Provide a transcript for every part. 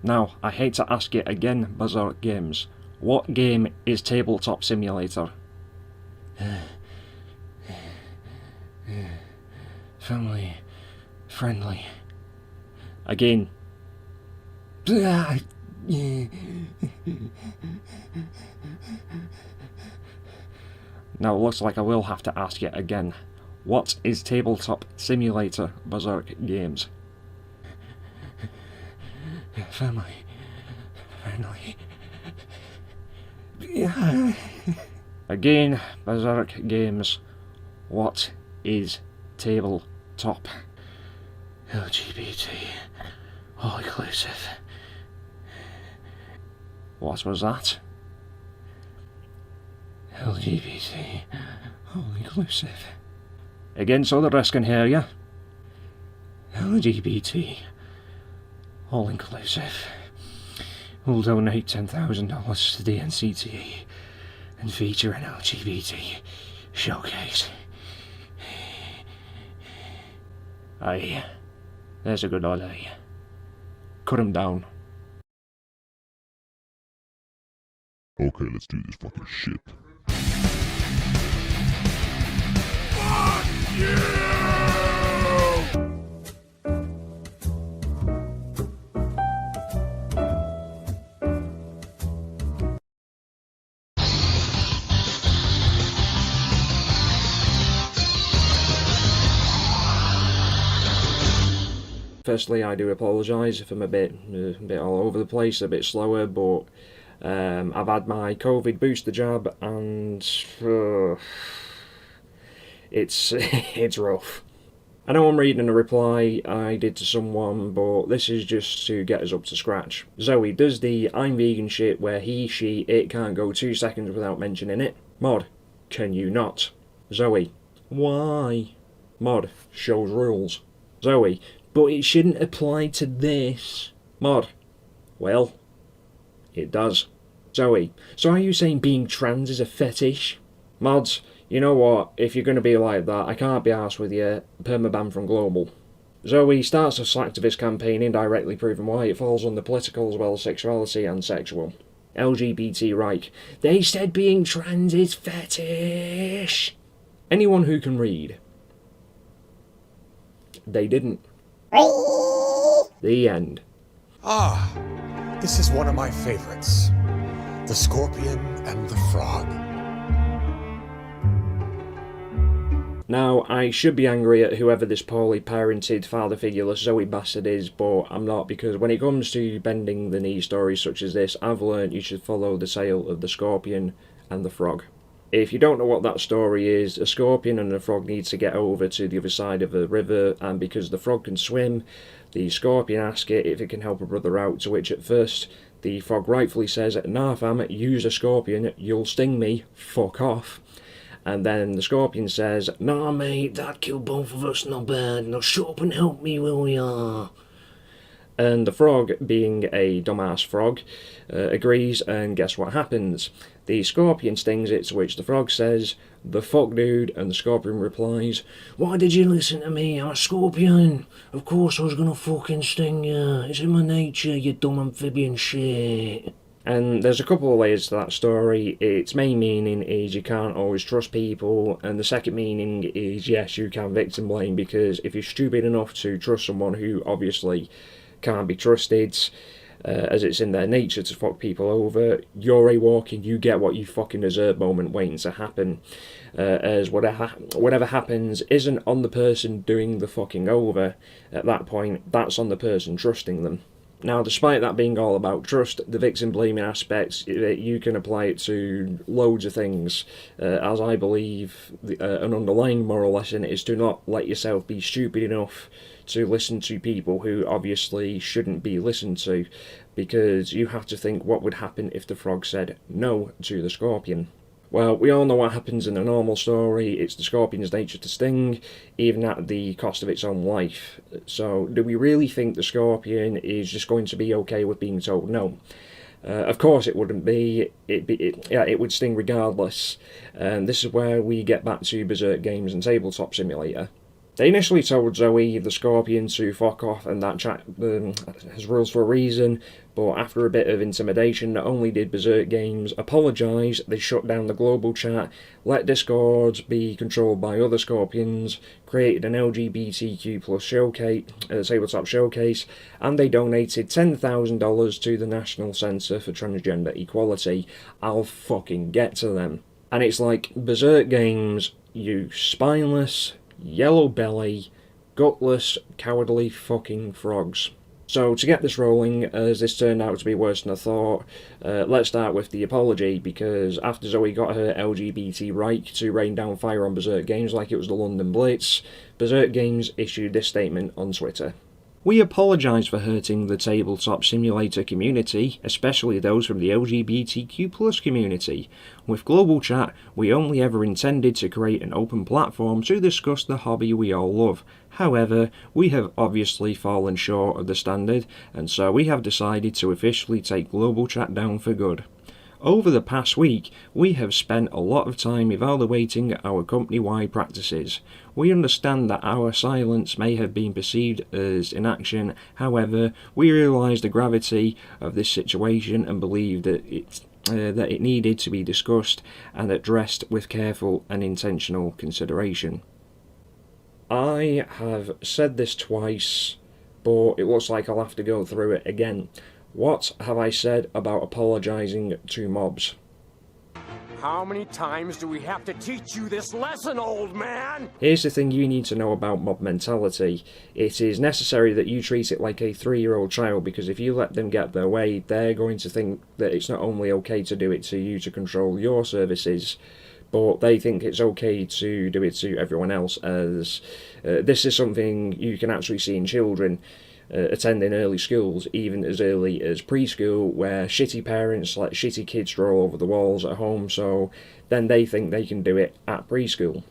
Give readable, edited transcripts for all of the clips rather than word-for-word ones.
Now, I hate to ask it again, Berserk Games. What game is Tabletop Simulator? Family friendly. Again. Now it looks like I will have to ask it again. What is Tabletop Simulator, Berserk Games? Family friendly. Again, Berserk Games. What is Tabletop? LGBT. All inclusive. What was that? LGBT. All inclusive. Again, so the rest can hear you. LGBT. All inclusive. We'll donate $10,000 to the NCTE and feature an LGBT showcase. Aye, there's a good idea. Cut him down. Okay, let's do this fucking shit. Fuck you! Firstly, I do apologise if I'm a bit all over the place, a bit slower, but I've had my COVID booster jab and it's rough. I know I'm reading a reply I did to someone, but this is just to get us up to scratch. Zoe does the I'm vegan shit where he, she, it can't go 2 seconds without mentioning it. Mod, can you not? Zoe, why? Mod, shows rules. Zoe, but it shouldn't apply to this. Mod, well, it does. Zoe, so are you saying being trans is a fetish? Mods, you know what, if you're going to be like that, I can't be arsed with you. Permaban from Global. Zoe starts a slacktivist campaign indirectly proving why it falls under political as well as sexuality and sexual. LGBT right. They said being trans is fetish. Anyone who can read. They didn't. The end. Ah, this is one of my favorites. The Scorpion and the Frog. Now, I should be angry at whoever this poorly parented, father figureless Zoe bastard is, but I'm not, because when it comes to bending the knee stories such as this, I've learned you should follow the tale of the Scorpion and the Frog. If you don't know what that story is, a scorpion and a frog need to get over to the other side of a river, and because the frog can swim, the scorpion asks it if it can help a brother out, to which at first the frog rightfully says, "Nah fam, use a scorpion, you'll sting me, fuck off." And then the scorpion says, "Nah mate, that'd kill both of us, not bad, now shut up and help me, will ya?" And the frog, being a dumbass frog, agrees, and guess what happens? The scorpion stings it, to which the frog says, "The fuck dude," and the scorpion replies, "Why did you listen to me? I'm a scorpion. Of course I was gonna fucking sting you. It's in my nature, you dumb amphibian shit." And there's a couple of layers to that story. Its main meaning is you can't always trust people, and the second meaning is yes, you can victim blame, because if you're stupid enough to trust someone who obviously can't be trusted, as it's in their nature to fuck people over, you're a walking you get what you fucking deserve moment waiting to happen, as whatever happens isn't on the person doing the fucking over. At that point, that's on the person trusting them. Now, despite that being all about trust, the victim blaming aspects, you can apply it to loads of things, as I believe an underlying moral lesson is to not let yourself be stupid enough to listen to people who obviously shouldn't be listened to, because you have to think what would happen if the frog said no to the scorpion. Well, we all know what happens in a normal story. It's the scorpion's nature to sting, even at the cost of its own life. So, do we really think the scorpion is just going to be okay with being told no? Of course it wouldn't be. It would sting regardless. And this is where we get back to Berserk Games and Tabletop Simulator. They initially told Zoe the Scorpion to fuck off and that chat has rules for a reason, but after a bit of intimidation, not only did Berserk Games apologise, they shut down the global chat, let Discord be controlled by other Scorpions, created an LGBTQ plus tabletop showcase, and they donated $10,000 to the National Centre for Transgender Equality. I'll fucking get to them. And it's like, Berserk Games, you spineless, yellow belly, gutless, cowardly fucking frogs. So to get this rolling, as this turned out to be worse than I thought, let's start with the apology, because after Zoe got her LGBT right to rain down fire on Berserk Games like it was the London Blitz, Berserk Games issued this statement on Twitter. We apologise for hurting the Tabletop Simulator community, especially those from the LGBTQ+ community. With Global Chat, we only ever intended to create an open platform to discuss the hobby we all love. However, we have obviously fallen short of the standard, and so we have decided to officially take Global Chat down for good. Over the past week, we have spent a lot of time evaluating our company-wide practices. We understand that our silence may have been perceived as inaction, however, we realise the gravity of this situation and believe that it needed to be discussed and addressed with careful and intentional consideration. I have said this twice, but it looks like I'll have to go through it again. What have I said about apologising to mobs? How many times do we have to teach you this lesson, old man? Here's the thing you need to know about mob mentality. It is necessary that you treat it like a 3-year-old child, because if you let them get their way, they're going to think that it's not only okay to do it to you to control your services, but they think it's okay to do it to everyone else, as this is something you can actually see in children. Attending early schools, even as early as preschool, where shitty parents let shitty kids draw over the walls at home, so then they think they can do it at preschool.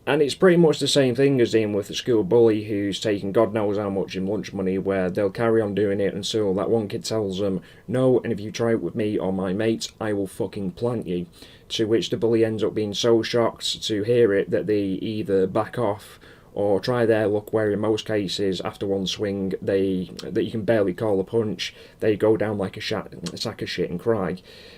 And it's pretty much the same thing as dealing with a school bully who's taking God knows how much in lunch money, where they'll carry on doing it until that one kid tells them, no, and if you try it with me or my mates, I will fucking plant you. To which the bully ends up being so shocked to hear it that they either back off or try their luck, where in most cases, after one swing that you can barely call a punch, they go down like a sack of shit and cry,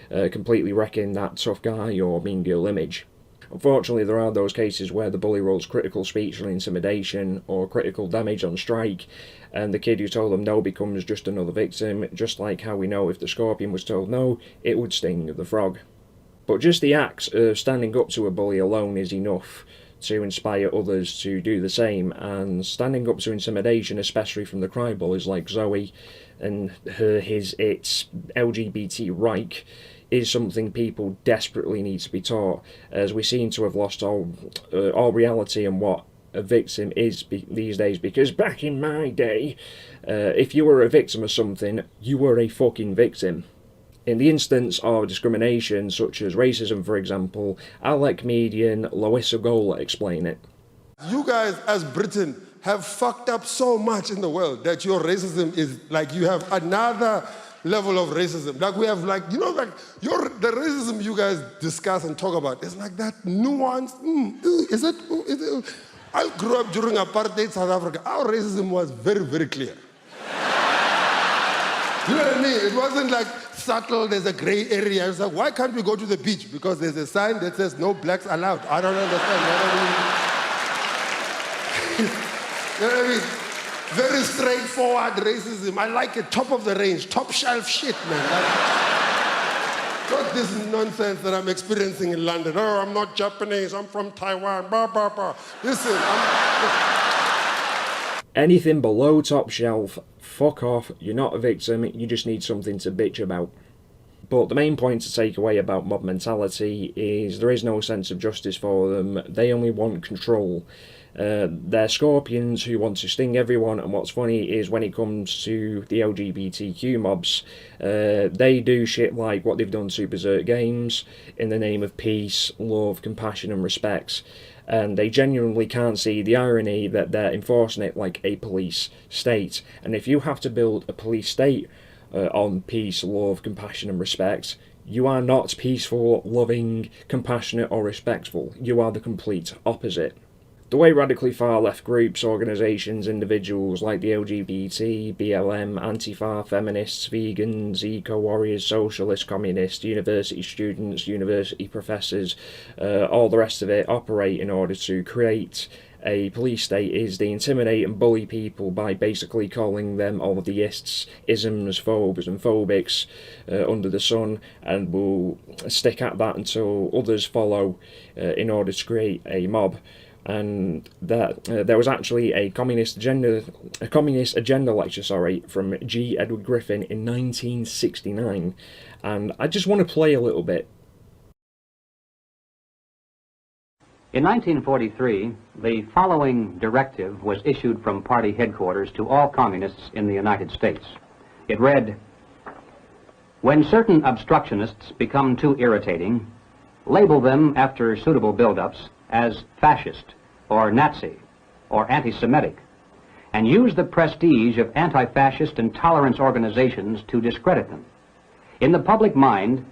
completely wrecking that tough guy or mean girl image. Unfortunately, there are those cases where the bully rolls critical speech and intimidation or critical damage on strike, and the kid who told them no becomes just another victim, just like how we know if the Scorpion was told no, it would sting the frog. But just the act of standing up to a bully alone is enough to inspire others to do the same, and standing up to intimidation, especially from the cry bullies like Zoe and its LGBT Reich, is something people desperately need to be taught, as we seem to have lost all reality and what a victim is these days, because back in my day, if you were a victim of something, you were a fucking victim. In the instance of discrimination, such as racism for example, I'll let comedian Loisa Gola explain it. You guys as Britain have fucked up so much in the world that your racism is like, you have another level of racism. Like we have like, you know, like the racism you guys discuss and talk about is like that nuance. Is it? I grew up during apartheid South Africa. Our racism was very, very clear. You know what I mean? It wasn't like subtle, there's a gray area. It's like, why can't we go to the beach? Because there's a sign that says no blacks allowed. I don't understand. You know what I mean? You know what I mean? Very straightforward racism. I like it, top of the range, top shelf shit, man. Not this nonsense that I'm experiencing in London. Oh, I'm not Japanese, I'm from Taiwan, blah, blah, blah. Listen, Anything below top shelf, fuck off, you're not a victim, you just need something to bitch about. But the main point to take away about mob mentality is there is no sense of justice for them, they only want control. They're scorpions who want to sting everyone, and what's funny is when it comes to the LGBTQ mobs, they do shit like what they've done to Berserk Games in the name of peace, love, compassion and respect. And they genuinely can't see the irony that they're enforcing it like a police state. And if you have to build a police state on peace, love, compassion and respect, you are not peaceful, loving, compassionate or respectful. You are the complete opposite. The way radically far left groups, organisations, individuals like the LGBT, BLM, Antifa, feminists, vegans, eco-warriors, socialists, communists, university students, university professors, all the rest of it operate in order to create a police state is they intimidate and bully people by basically calling them all the ists, isms, phobes and phobics under the sun, and will stick at that until others follow in order to create a mob. And that there was actually a communist agenda lecture, from G. Edward Griffin in 1969, and I just want to play a little bit. In 1943, the following directive was issued from party headquarters to all communists in the United States. It read, "When certain obstructionists become too irritating, label them after suitable build-ups as fascist or Nazi or anti-Semitic, and use the prestige of anti-fascist and tolerance organizations to discredit them. In the public mind,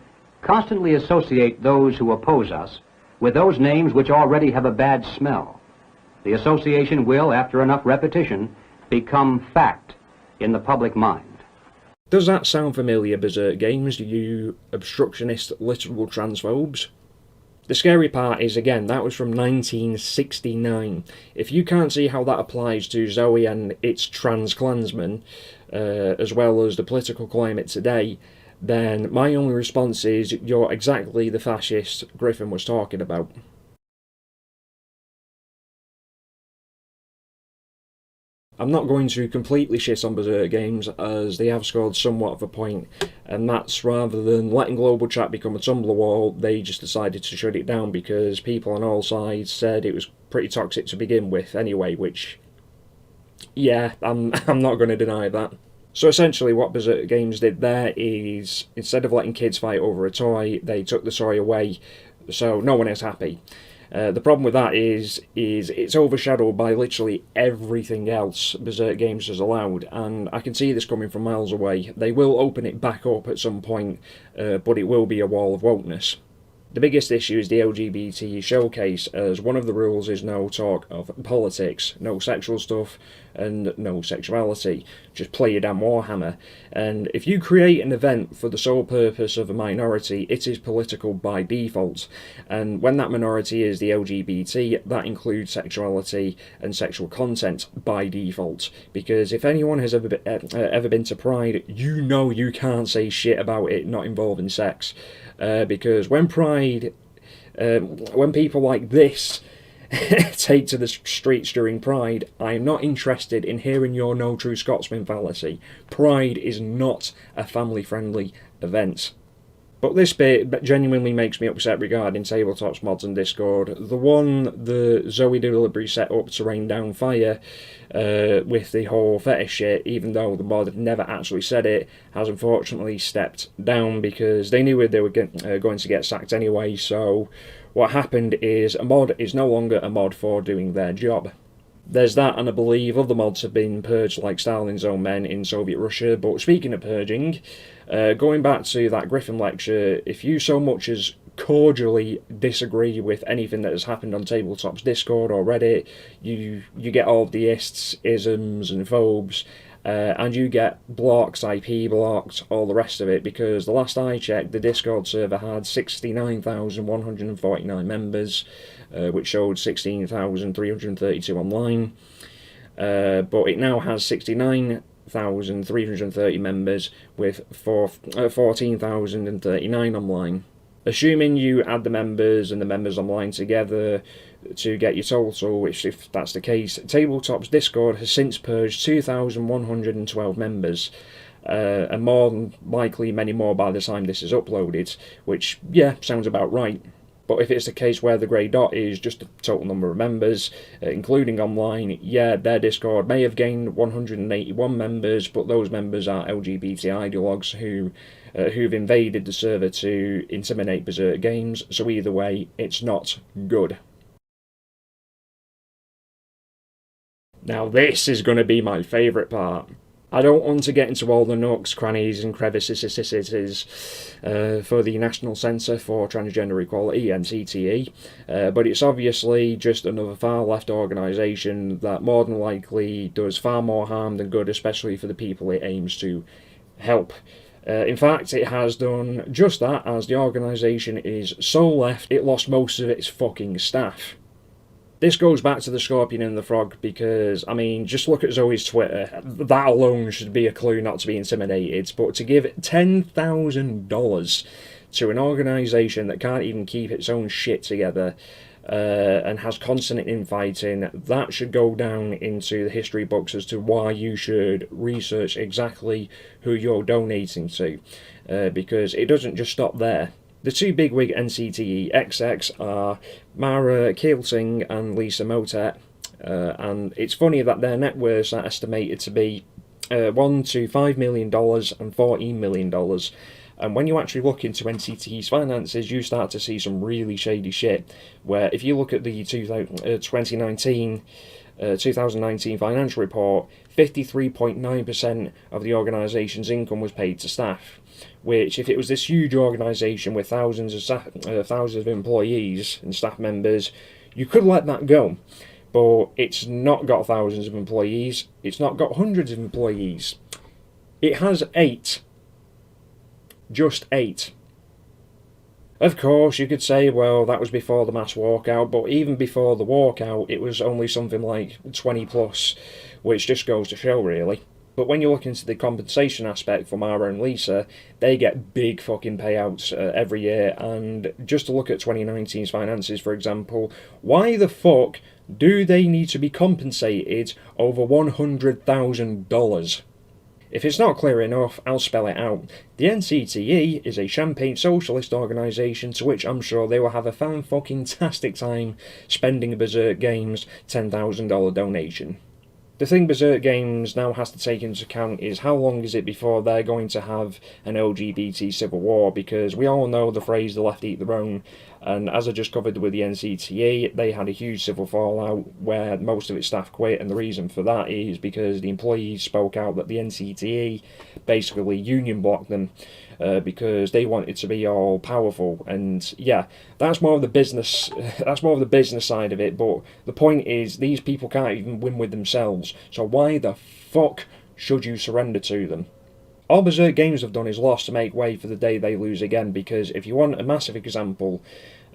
constantly associate those who oppose us with those names which already have a bad smell. The association will, after enough repetition, become fact in the public mind." Does that sound familiar, Berserk Games, you obstructionist literal transphobes? The scary part is, again, that was from 1969. If you can't see how that applies to Zoe and its trans clansmen, as well as the political climate today, then my only response is you're exactly the fascist Griffin was talking about. I'm not going to completely shit on Berserk Games, as they have scored somewhat of a point, and that's rather than letting global chat become a Tumblr wall, they just decided to shut it down because people on all sides said it was pretty toxic to begin with anyway, which, yeah, I'm not going to deny that. So essentially what Berserk Games did there is, instead of letting kids fight over a toy, they took the toy away, so no one is happy. The problem with that is it's overshadowed by literally everything else Berserk Games has allowed, and I can see this coming from miles away. They will open it back up at some point, but it will be a wall of wokeness. The biggest issue is the LGBT showcase, as one of the rules is no talk of politics, no sexual stuff, and no sexuality. Just play your damn Warhammer. And if you create an event for the sole purpose of a minority, it is political by default. And when that minority is the LGBT, that includes sexuality and sexual content by default. Because if anyone has ever been to Pride, you know you can't say shit about it not involving sex. Because when Pride, when people like this take to the streets during Pride, I am not interested in hearing your no true Scotsman fallacy. Pride is not a family-friendly event. But this bit genuinely makes me upset regarding Tabletop's mods and Discord. The one the Zoe deliberately set up to rain down fire with the whole fetish shit, even though the mod never actually said it, has unfortunately stepped down because they knew they were going to get sacked anyway. So what happened is a mod is no longer a mod for doing their job. There's that, and I believe other mods have been purged like Stalin's own men in Soviet Russia. But speaking of purging, going back to that Griffin lecture, if you so much as cordially disagree with anything that has happened on Tabletop's Discord or Reddit, you get all the ists, isms and phobes, and you get blocks, IP blocked, all the rest of it, because the last I checked, the Discord server had 69,149 members, which showed 16,332 online, but it now has 69,330 members with 14,039 online. Assuming you add the members and the members online together to get your total, which if that's the case, Tabletop's Discord has since purged 2,112 members, and more than likely many more by the time this is uploaded, which, yeah, sounds about right. But if it's the case where the grey dot is just the total number of members, including online, yeah, their Discord may have gained 181 members, but those members are LGBT ideologues who've invaded the server to intimidate Berserk Games, so either way, it's not good. Now this is going to be my favourite part. I don't want to get into all the nooks, crannies and crevices for the National Centre for Transgender Equality, NCTE, but it's obviously just another far-left organisation that more than likely does far more harm than good, especially for the people it aims to help. In fact, it has done just that, as the organisation is so left it lost most of its fucking staff. This goes back to the Scorpion and the Frog because, I mean, just look at Zoe's Twitter. That alone should be a clue not to be intimidated. But to give $10,000 to an organisation that can't even keep its own shit together and has constant infighting, that should go down into the history books as to why you should research exactly who you're donating to. Because it doesn't just stop there. The two bigwig NCTE execs are Mara Keelsing and Lisa Motet, and it's funny that their net worths are estimated to be $1 to $5 million and $14 million. And when you actually look into NCTE's finances, you start to see some really shady shit, where if you look at the 2019 financial report, 53.9% of the organisation's income was paid to staff, which, if it was this huge organisation with thousands of employees and staff members, you could let that go. But it's not got thousands of employees, it's not got hundreds of employees. It has 8. Just 8. Of course, you could say, well, that was before the mass walkout, but even before the walkout, it was only something like 20 plus, which just goes to show, really. But when you look into the compensation aspect for Mara and Lisa, they get big fucking payouts every year, and just to look at 2019's finances, for example, why the fuck do they need to be compensated over $100,000? If it's not clear enough, I'll spell it out. The NCTE is a champagne socialist organisation to which I'm sure they will have a fan-fucking-tastic time spending a Berserk Games $10,000 donation. The thing Berserk Games now has to take into account is how long is it before they're going to have an LGBT civil war, because we all know the phrase the left eat their own, and as I just covered with the NCTE, they had a huge civil fallout where most of its staff quit, and the reason for that is because the employees spoke out that the NCTE basically union blocked them because they wanted to be all powerful. And yeah, that's more of the business side of it, but the point is these people can't even win with themselves, so why the fuck should you surrender to them? All Berserk Games have done is lost to make way for the day they lose again, because if you want a massive example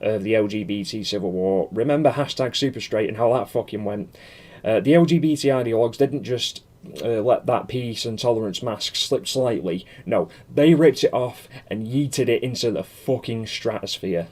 of the LGBT civil war, remember #SuperStraight and how that fucking went. The LGBT ideologues didn't just let that peace and tolerance mask slip slightly. No, they ripped it off and yeeted it into the fucking stratosphere.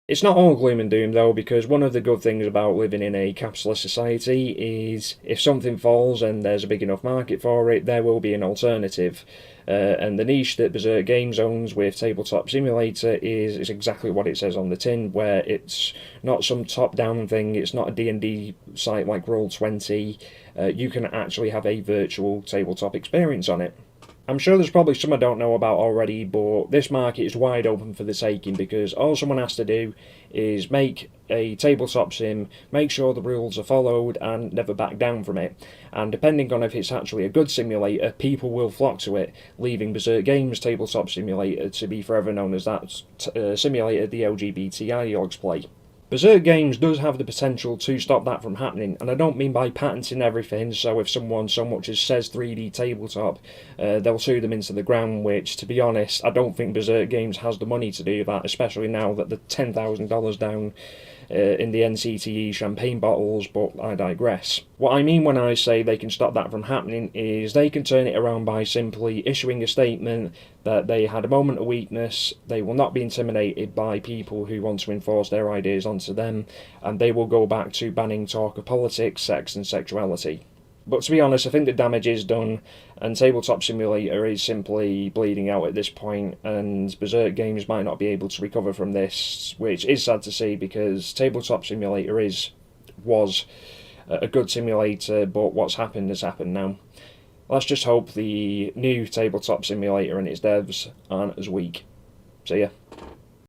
It's not all gloom and doom though, because one of the good things about living in a capitalist society is if something falls and there's a big enough market for it, there will be an alternative. And the niche that Berserk Games owns with Tabletop Simulator is exactly what it says on the tin, where it's not some top-down thing, it's not a D&D site like Roll20, you can actually have a virtual tabletop experience on it. I'm sure there's probably some I don't know about already, but this market is wide open for the taking, because all someone has to do is make a tabletop sim, make sure the rules are followed, and never back down from it. And depending on if it's actually a good simulator, people will flock to it, leaving Berserk Games Tabletop Simulator to be forever known as that simulator the LGBT ideologues play. Berserk Games does have the potential to stop that from happening, and I don't mean by patenting everything, so if someone so much as says 3D tabletop, they'll sue them into the ground, which, to be honest, I don't think Berserk Games has the money to do that, especially now that they're $10,000 down in the NCTE champagne bottles, but I digress. What I mean when I say they can stop that from happening is they can turn it around by simply issuing a statement that they had a moment of weakness, they will not be intimidated by people who want to enforce their ideas onto them, and they will go back to banning talk of politics, sex and sexuality. But to be honest, I think the damage is done, and Tabletop Simulator is simply bleeding out at this point, and Berserk Games might not be able to recover from this, which is sad to see, because Tabletop Simulator was a good simulator, but what's happened has happened now. Let's just hope the new Tabletop Simulator and its devs aren't as weak. See ya.